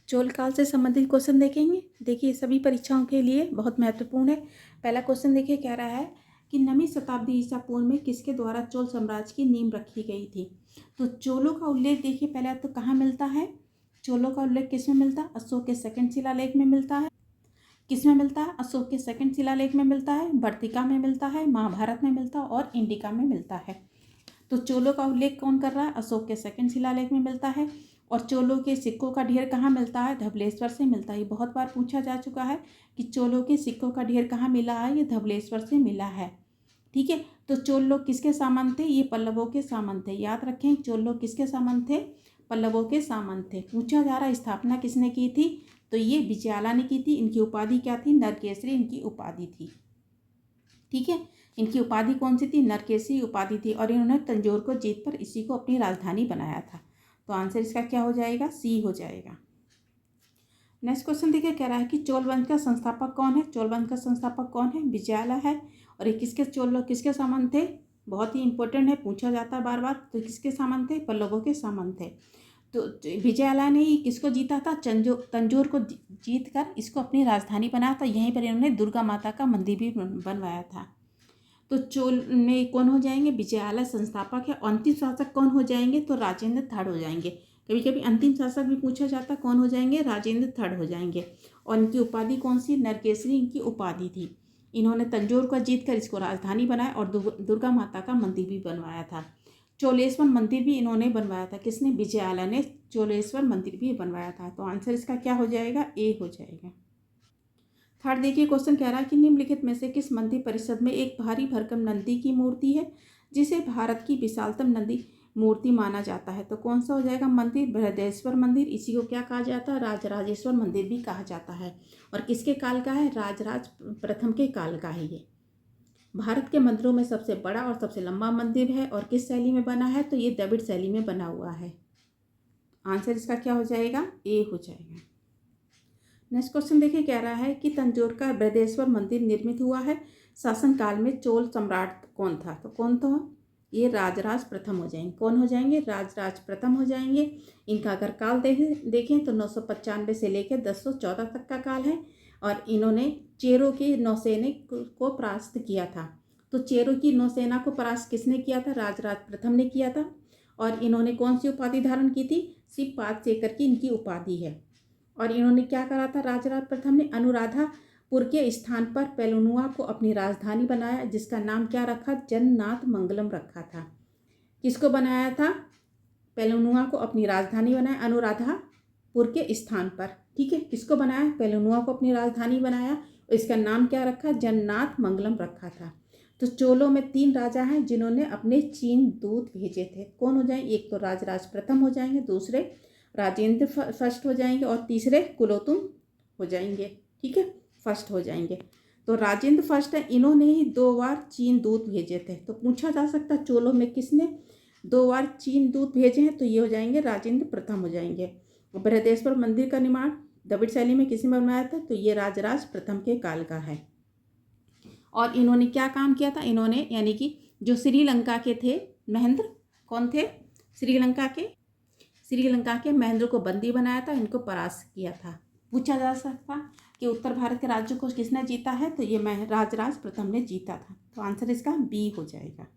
चोल काल से संबंधित क्वेश्चन देखेंगे। देखिए सभी परीक्षाओं के लिए बहुत महत्वपूर्ण है। पहला क्वेश्चन देखिए कह रहा है कि 9वीं शताब्दी ईसा पूर्व में किसके द्वारा चोल साम्राज्य की नींव रखी गई थी। तो चोलों का उल्लेख देखिए पहले तो कहाँ मिलता है। चोलों का उल्लेख किस में मिलता है? अशोक के सेकंड शिलालेख में मिलता है। किस में मिलता है? अशोक के सेकंड शिलालेख में मिलता है, वर्तिका में मिलता है, महाभारत में मिलता है और इंडिका में मिलता है। तो चोलों का उल्लेख कौन कर रहा है? अशोक के सेकंड शिलालेख में मिलता है। और चोलों के सिक्कों का ढेर कहाँ मिलता है? धवलेश्वर से मिलता है। बहुत बार पूछा जा चुका है कि चोलों के सिक्कों का ढेर कहाँ मिला है? ये धवलेश्वर से मिला है। ठीक है, तो चोल लोग किसके सामंत थे? ये पल्लवों के सामंत थे। याद रखें, चोल लोग किसके सामंत थे? पल्लवों के सामंत थे। पूछा जा रहा है स्थापना किसने की थी? तो ये विजयाला ने की थी। इनकी उपाधि क्या थी? नरकेसरी इनकी उपाधि थी। ठीक है, इनकी उपाधि कौन सी थी? नरकेसरी उपाधि थी। और इन्होंने तंजौर को जीत पर इसी को अपनी राजधानी बनाया था। तो आंसर इसका क्या हो जाएगा? सी हो जाएगा। नेक्स्ट क्वेश्चन देखिए कह रहा है कि चोल वंश का संस्थापक कौन है? चोल वंश का संस्थापक कौन है? विजयाला है। और ये किसके चोल लोग किसके सामंत थे? बहुत ही इंपॉर्टेंट है, पूछा जाता है बार बार। तो किसके सामंत थे? पल्लवों के सामंत थे। तो विजयाला ने ही किसको जीता था? तंजौर को जीत कर इसको अपनी राजधानी बनाया था। यहीं पर इन्होंने दुर्गा माता का मंदिर भी बनवाया था। तो चोल में कौन हो जाएंगे? विजयालय संस्थापक है। अंतिम शासक कौन हो जाएंगे? तो राजेंद्र थर्ड हो जाएंगे। कभी कभी अंतिम शासक भी पूछा जाता, कौन हो जाएंगे? राजेंद्र थर्ड हो जाएंगे। और इनकी उपाधि कौन सी? नरकेसरी इनकी उपाधि थी। इन्होंने तंजौर को जीत कर इसको राजधानी बनाया और दुर्गा माता का मंदिर भी बनवाया था। चोलेश्वर मंदिर भी इन्होंने बनवाया था। किसने? विजयालय ने चोलेश्वर मंदिर भी बनवाया था। तो आंसर इसका क्या हो जाएगा? ए हो जाएगा। थर्ड देखिए क्वेश्चन कह रहा है कि निम्नलिखित में से किस मंदिर परिषद में एक भारी भरकम नंदी की मूर्ति है जिसे भारत की विशालतम नंदी मूर्ति माना जाता है? तो कौन सा हो जाएगा मंदिर? बृहदेश्वर मंदिर। इसी को क्या कहा जाता है? राजराजेश्वर मंदिर भी कहा जाता है। और किसके काल का है? राजराज प्रथम के काल का है। ये भारत के मंदिरों में सबसे बड़ा और सबसे लंबा मंदिर है। और किस शैली में बना है? तो ये द्रविड़ शैली में बना हुआ है। आंसर इसका क्या हो जाएगा? ए हो जाएगा। नेक्स्ट क्वेश्चन देखिए कह रहा है कि तंजौर का बृहदेश्वर मंदिर निर्मित हुआ है शासनकाल में चोल सम्राट कौन था? तो कौन था? ये राजराज प्रथम हो जाएंगे। कौन हो जाएंगे? राजराज प्रथम हो जाएंगे। इनका अगर काल देखें तो 995 से लेकर 1014 तक का काल है। और इन्होंने चेरों की नौसेना को परास्त किया था। तो चेरों की नौसेना को परास्त किसने किया था? राजराज प्रथम ने किया था। और इन्होंने कौन सी उपाधि धारण की थी? शिव पाद शेखर की इनकी उपाधि है। और इन्होंने क्या करा था? राजराज प्रथम ने अनुराधापुर के स्थान पर पेलुनुआ को अपनी राजधानी बनाया, जिसका नाम क्या रखा? जन्नाथ मंगलम रखा था। किसको बनाया था? पेलुनुआ को अपनी राजधानी बनाया अनुराधापुर के स्थान पर। ठीक है, किसको बनाया? पेलुनुआ को अपनी राजधानी बनाया और इसका नाम क्या रखा? जन्नाथ मंगलम रखा था। तो चोलों में 3 राजा हैं जिन्होंने अपने चीन दूत भेजे थे। कौन हो जाएंगे? एक तो राजराज प्रथम हो जाएंगे, दूसरे राजेंद्र फर्स्ट हो जाएंगे और तीसरे कुलोतुंग हो जाएंगे। ठीक है, फर्स्ट हो जाएंगे। तो राजेंद्र फर्स्ट है। इन्होंने ही 2 बार चीन दूत भेजे थे। तो पूछा जा सकता है चोलों में किसने 2 बार चीन दूत भेजे हैं? तो ये हो जाएंगे राजेंद्र प्रथम हो जाएंगे। बृहदेश्वर मंदिर का निर्माण द्रविड़ शैली में किसने बनवाया था? तो ये राजराज प्रथम के काल का है। और इन्होंने क्या काम किया था? इन्होंने यानी कि जो श्रीलंका के थे महेंद्र, कौन थे? श्रीलंका के महेंद्र को बंदी बनाया था, इनको परास्त किया था। पूछा जा सकता कि उत्तर भारत के राज्यों को किसने जीता है? तो ये राजराज प्रथम ने जीता था। तो आंसर इसका बी हो जाएगा।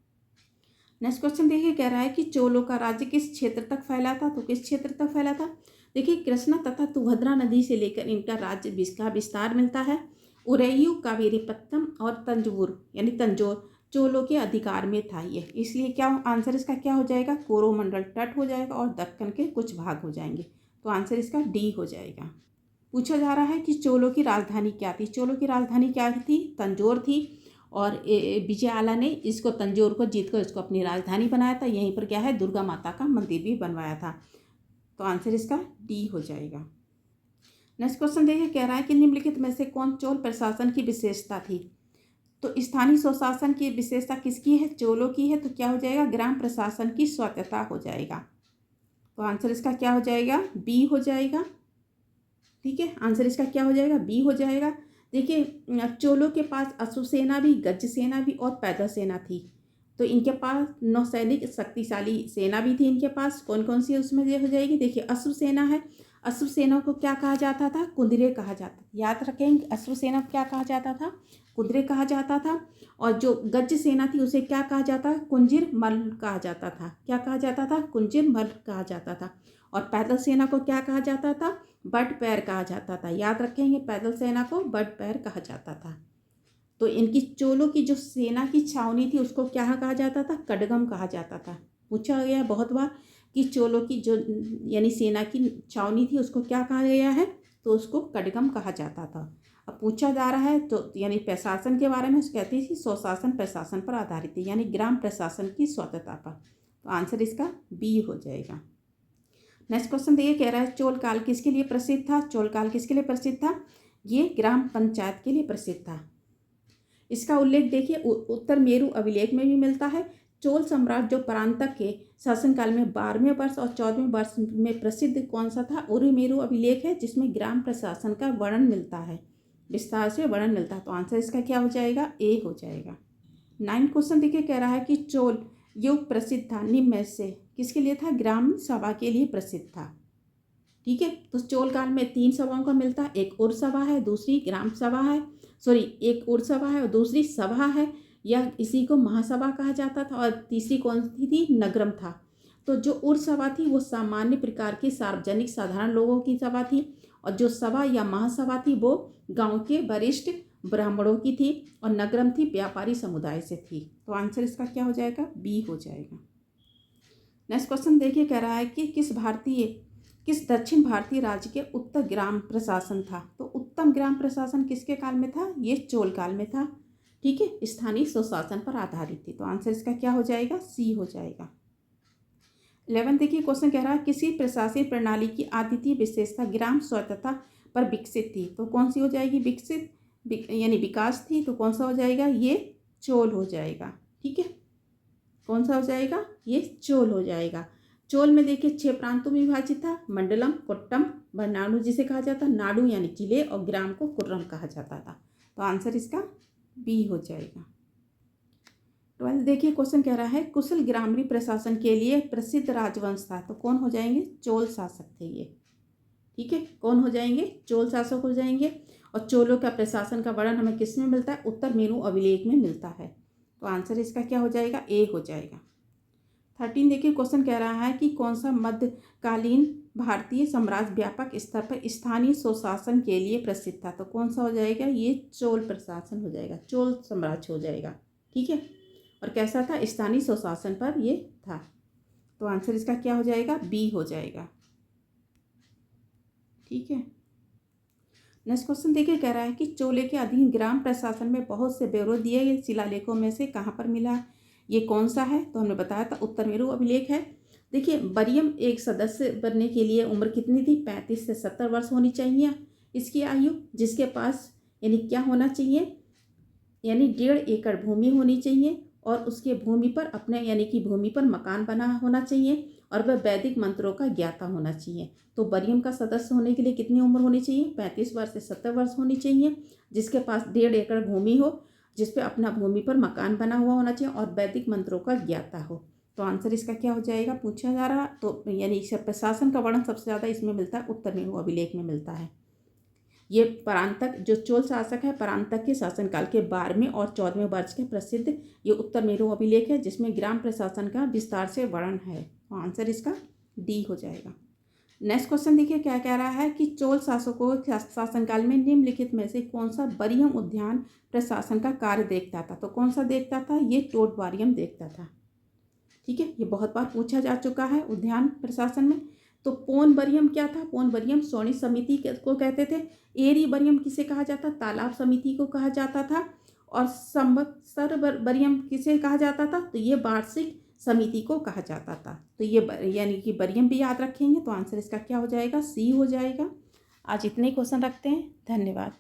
नेक्स्ट क्वेश्चन देखिए कह रहा है कि चोलों का राज्य किस क्षेत्र तक फैला था? तो किस क्षेत्र तक फैला था? देखिए कृष्णा तथा तुंगभद्रा नदी से लेकर इनका राज्य का विस्तार मिलता है। उरैयू, कावेरीपत्तम और तंजौर यानी तंजौर चोलों के अधिकार में था ये। इसलिए क्या आंसर इसका क्या हो जाएगा? कोरोमंडल तट हो जाएगा और दक्कन के कुछ भाग हो जाएंगे। तो आंसर इसका डी हो जाएगा। पूछा जा रहा है कि चोलों की राजधानी क्या थी? चोलों की राजधानी क्या थी? तंजौर थी। और विजयाला ने इसको तंजौर को जीत कर इसको अपनी राजधानी बनाया था। यहीं पर क्या है? दुर्गा माता का मंदिर भी बनवाया था। तो आंसर इसका डी हो जाएगा। नेक्स्ट क्वेश्चन देखिए कह रहा है कि निम्नलिखित में से कौन चोल प्रशासन की विशेषता थी? तो स्थानीय स्वशासन की विशेषता किसकी है? चोलों की है। तो क्या हो जाएगा? ग्राम प्रशासन की स्वायत्तता हो जाएगा। तो आंसर इसका क्या हो जाएगा? बी हो जाएगा। ठीक है, आंसर इसका क्या हो जाएगा? बी हो जाएगा। देखिए चोलों के पास अश्व सेना भी, गज सेना भी और पैदल सेना थी। तो इनके पास नौसैनिक शक्तिशाली सेना भी थी। इनके पास कौन कौन सी उसमें ये हो जाएगी? देखिए अश्व सेना है। अश्वसेना को क्या कहा जाता था? कुंदरे कहा जाता था। याद रखेंगे, अश्वसेना को क्या कहा जाता था? कुंदरे कहा जाता था। और जो गज सेना थी उसे क्या कहा जाता? कुंजीर मल्ल कहा जाता था। क्या कहा जाता था? कुंजीर मल्ल कहा जाता था। और पैदल सेना को क्या कहा जाता था? बट पैर कहा जाता था। याद रखेंगे, पैदल सेना को बट पैर कहा जाता था। तो इनकी चोलों की जो सेना की छावनी थी उसको क्या कहा जाता था? कड़गम कहा जाता था। पूछा गया बहुत बार कि चोलों की जो यानी सेना की छावनी थी उसको क्या कहा गया है? तो उसको कड़गम कहा जाता था। अब पूछा जा रहा है तो यानी प्रशासन के बारे में कहती थी स्वशासन प्रशासन पर आधारित थी, यानी ग्राम प्रशासन की स्वतंत्रता पर। तो आंसर इसका बी हो जाएगा। नेक्स्ट क्वेश्चन देखिए, कह रहा है चोल काल किसके लिए प्रसिद्ध था? चोल काल किसके लिए प्रसिद्ध था? ये ग्राम पंचायत के लिए प्रसिद्ध था। इसका उल्लेख देखिए उत्तर मेरु अभिलेख में भी मिलता है। चोल सम्राट जो परांतक के शासनकाल में 12वें वर्ष और 14वें वर्ष में प्रसिद्ध कौन सा था? उरुमेरु अभिलेख है, जिसमें ग्राम प्रशासन का वर्णन मिलता है, विस्तार से वर्णन मिलता है। तो आंसर इसका क्या हो जाएगा? ए हो जाएगा। 9 क्वेश्चन देखिए, कह रहा है कि चोल युग प्रसिद्ध था निम्न में से किसके लिए था? ग्राम सभा के लिए प्रसिद्ध था। ठीक है, तो चोल काल में 3 सभाओं का मिलता है, एक उर सभा है, दूसरी ग्राम सभा है, एक उर सभा है और दूसरी सभा है, या इसी को महासभा कहा जाता था, और तीसरी कौन सी थी? नगरम था। तो जो उर सभा थी वो सामान्य प्रकार की सार्वजनिक साधारण लोगों की सभा थी, और जो सभा या महासभा थी वो गांव के वरिष्ठ ब्राह्मणों की थी, और नगरम थी व्यापारी समुदाय से थी। तो आंसर इसका क्या हो जाएगा? बी हो जाएगा। नेक्स्ट क्वेश्चन देखिए, कह रहा है कि किस दक्षिण भारतीय राज्य के उत्तर ग्राम प्रशासन था? तो उत्तम ग्राम प्रशासन किसके काल में था? ये चोल काल में था। ठीक है, स्थानीय स्वशासन पर आधारित थी। तो आंसर इसका क्या हो जाएगा? सी हो जाएगा। 11 देखिए, क्वेश्चन कह रहा है किसी प्रशासनिक प्रणाली की अद्वितीय विशेषता ग्राम स्वतंत्रता पर विकसित थी? तो कौन सी हो जाएगी? विकसित यानी विकास थी। तो कौन सा हो जाएगा? ये चोल हो जाएगा। ठीक है, कौन सा हो जाएगा? ये चोल हो जाएगा। चोल में देखिए 6 प्रांतों में विभाजित था, मंडलम, कोट्टम, नाडु जिसे कहा जाता, नाडु यानी जिले, और ग्राम को कुर्रम कहा जाता था। तो आंसर इसका बी हो जाएगा। 12 देखिए, क्वेश्चन कह रहा है कुशल ग्रामीण प्रशासन के लिए प्रसिद्ध राजवंश था? तो कौन हो जाएंगे? चोल शासक थे ये। ठीक है, कौन हो जाएंगे? चोल शासक हो जाएंगे। और चोलों का प्रशासन का वर्णन हमें किस में मिलता है? उत्तर मेरु अभिलेख में मिलता है। तो आंसर इसका क्या हो जाएगा? ए हो जाएगा। 13 देखिए, क्वेश्चन कह रहा है कि कौन सा मध्यकालीन भारतीय साम्राज्य व्यापक स्तर पर स्थानीय स्वशासन के लिए प्रसिद्ध था? तो कौन सा हो जाएगा? ये चोल प्रशासन हो जाएगा, चोल साम्राज्य हो जाएगा। ठीक है, और कैसा था? स्थानीय स्वशासन पर ये था। तो आंसर इसका क्या हो जाएगा? बी हो जाएगा। ठीक है, नेक्स्ट क्वेश्चन देखिए, कह रहा है कि चोले के अधीन ग्राम प्रशासन में बहुत से ब्यौरे दिए गए शिलालेखों में से कहाँ पर मिला? ये कौन सा है? तो हमने बताया था उत्तर मेरु अभिलेख है। देखिए, बरियम एक सदस्य बनने के लिए उम्र कितनी थी? 35 से 70 वर्ष होनी चाहिए इसकी आयु। जिसके पास यानी क्या होना चाहिए? यानी 1.5 एकड़ भूमि होनी चाहिए, और उसके भूमि पर अपने यानी कि भूमि पर मकान बना होना चाहिए, और वह वैदिक मंत्रों का ज्ञाता होना चाहिए। तो बरियम का सदस्य होने के लिए कितनी उम्र होनी चाहिए? 35 वर्ष से 70 वर्ष होनी चाहिए। जिसके पास 1.5 एकड़ भूमि हो, जिस पे अपना भूमि पर मकान बना हुआ होना चाहिए, और वैदिक मंत्रों का ज्ञाता हो। तो आंसर इसका क्या हो जाएगा? पूछा जा रहा। तो यानी प्रशासन का वर्णन सबसे ज़्यादा इसमें मिलता है, उत्तर मेरु अभिलेख में मिलता है। ये परांतक जो चोल शासक है, परांतक के शासनकाल के 12वें और 14वें वर्ष के प्रसिद्ध ये उत्तर मेरु अभिलेख है, जिसमें ग्राम प्रशासन का विस्तार से वर्णन है। तो आंसर इसका डी हो जाएगा। नेक्स्ट क्वेश्चन देखिए, क्या कह रहा है कि चोल शासकों के शासनकाल में निम्नलिखित में से कौन सा बरियम उद्यान प्रशासन का कार्य देखता था? तो कौन सा देखता था? ये टोडवारियम देखता था। ठीक है, ये बहुत बार पूछा जा चुका है उद्यान प्रशासन में। तो पोन बरियम क्या था? पोन बरियम सोनी समिति को कहते थे। एरी बरियम किसे कहा जाता? तालाब समिति को कहा जाता था। और संवत्सर बरियम किसे कहा जाता था? तो ये वार्षिक समिति को कहा जाता था। तो ये यानी कि बरियम भी याद रखेंगे। तो आंसर इसका क्या हो जाएगा? सी हो जाएगा। आज इतने क्वेश्चन रखते हैं। धन्यवाद।